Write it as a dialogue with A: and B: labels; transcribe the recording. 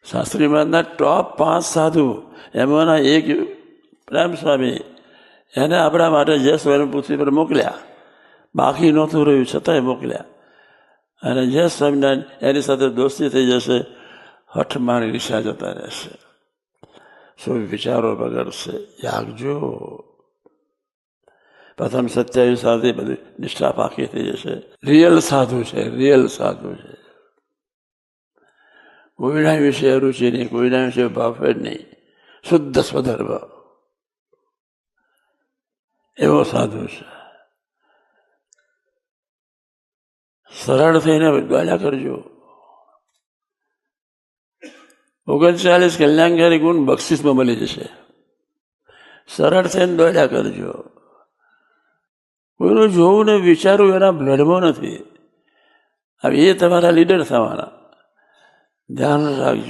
A: શાસ્ત્રી મહારાજના ટોપ 5 સાધુ, એમાંના એક પ્રેમ સ્વામી, એને આપણા માટે જય સ્વામી પૃથ્વી પર મોકલ્યા. બાકી નહોતું રહ્યું છતાંય મોકલ્યા. અને જય સ્વામિનારાયણ એની સાથે દોસ્તી થઈ જશે, હઠમાં ઈર્ષા જતા રહેશે, શું વિચારો બગડશે. જાગજો. પ્રથમ 27 સાથે બધી નિષ્ઠા પાકી થઈ જશે. રિયલ સાધુ છે, રિયલ સાધુ છે. કોઈના વિશે અરુચિ નહીં, કોઈના વિશે ભાવ જ નહીં, શુદ્ધ સ્વધર્મ એવો સાધુ છે. સરળ થઈને દ્વારા કરજો. 39 કલ્યાણકારી ગુણ બક્ષિસમાં મળી જશે. સરળ થઈને દ્વારા કરજો. કોઈનું જોવું ને વિચારવું એના બ્લડમાં નથી. હવે એ તમારા લીડર થવાના, ધ્યાન રાખજો.